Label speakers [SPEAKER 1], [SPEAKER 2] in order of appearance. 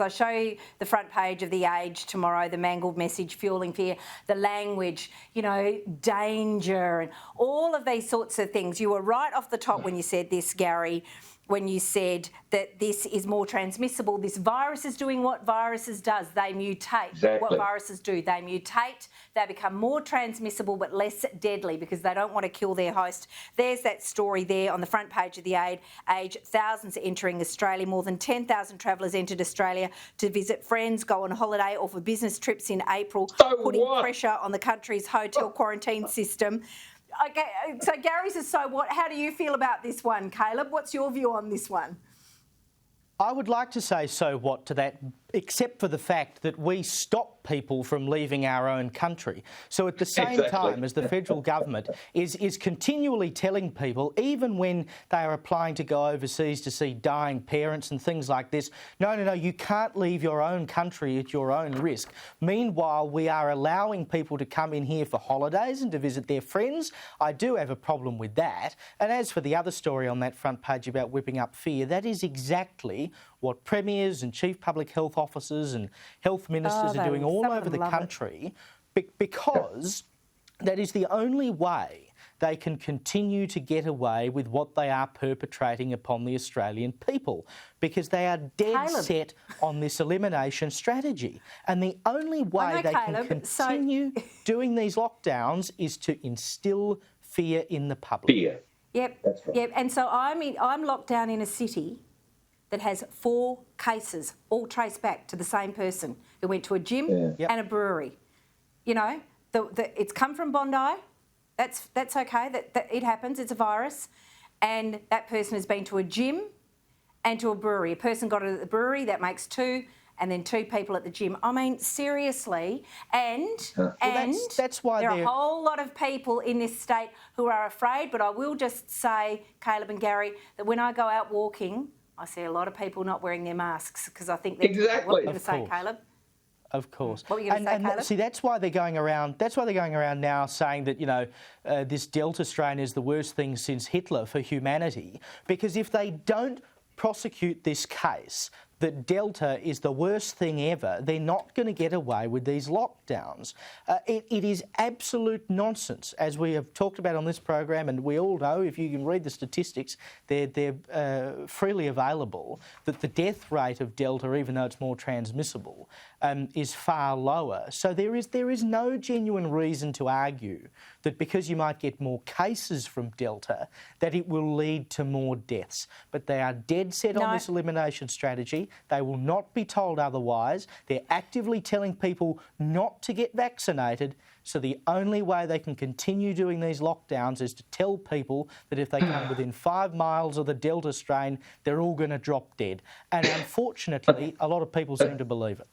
[SPEAKER 1] I show you the front page of The Age tomorrow, the mangled message, fueling fear, the language, danger and all of these sorts of things. You were right off the top when you said this, Gary, when you said that this is more transmissible. This virus is doing what viruses does. They mutate.
[SPEAKER 2] Exactly.
[SPEAKER 1] What viruses do, they mutate. They become more transmissible but less deadly because they don't want to kill their host. There's that story there on the front page of The Age. Thousands are entering Australia. More than 10,000 travellers entered Australia to visit friends, go on holiday or for business trips in April, putting pressure on the country's hotel quarantine system. Okay, so Gary says, so what? How do you feel about this one, Caleb? What's your view on this one?
[SPEAKER 3] I would like to say so what to that, except for the fact that we stop people from leaving our own country. So at the same time as the federal government is continually telling people, even when they are applying to go overseas to see dying parents and things like this, no, you can't leave your own country at your own risk. Meanwhile, we are allowing people to come in here for holidays and to visit their friends. I do have a problem with that. And as for the other story on that front page about whipping up fear, that is exactly what premiers and chief public health officers and health ministers are doing all over the country, because that is the only way they can continue to get away with what they are perpetrating upon the Australian people, because they are dead set on this elimination strategy. And the only way they can continue doing these lockdowns is to instill fear in the public.
[SPEAKER 2] Fear.
[SPEAKER 1] Yep.
[SPEAKER 2] That's right.
[SPEAKER 1] Yep. And so I'm locked down in a city that has 4 cases, all traced back to the same person who went to a gym and a brewery. It's come from Bondi. That's okay. That it happens. It's a virus, and that person has been to a gym and to a brewery. A person got it at the brewery. That makes 2, and then 2 people at the gym. I mean, seriously. That's why there are a whole lot of people in this state who are afraid. But I will just say, Caleb and Gary, that when I go out walking, I see a lot of people not wearing their masks because I think that's what you're going to say, Caleb.
[SPEAKER 3] Of course.
[SPEAKER 1] What were you going to say, Caleb?
[SPEAKER 3] See, that's why they're going around. That's why they're going around now saying that this Delta strain is the worst thing since Hitler for humanity. Because if they don't prosecute this case, that Delta is the worst thing ever, they're not going to get away with these lockdowns. It is absolute nonsense, as we have talked about on this program, and we all know, if you can read the statistics, they're freely available, that the death rate of Delta, even though it's more transmissible, is far lower. So there is no genuine reason to argue that because you might get more cases from Delta, that it will lead to more deaths. But they are dead set on this elimination strategy. They will not be told otherwise. They're actively telling people not to get vaccinated. So the only way they can continue doing these lockdowns is to tell people that if they come within 5 miles of the Delta strain, they're all going to drop dead. And unfortunately, a lot of people seem to believe it.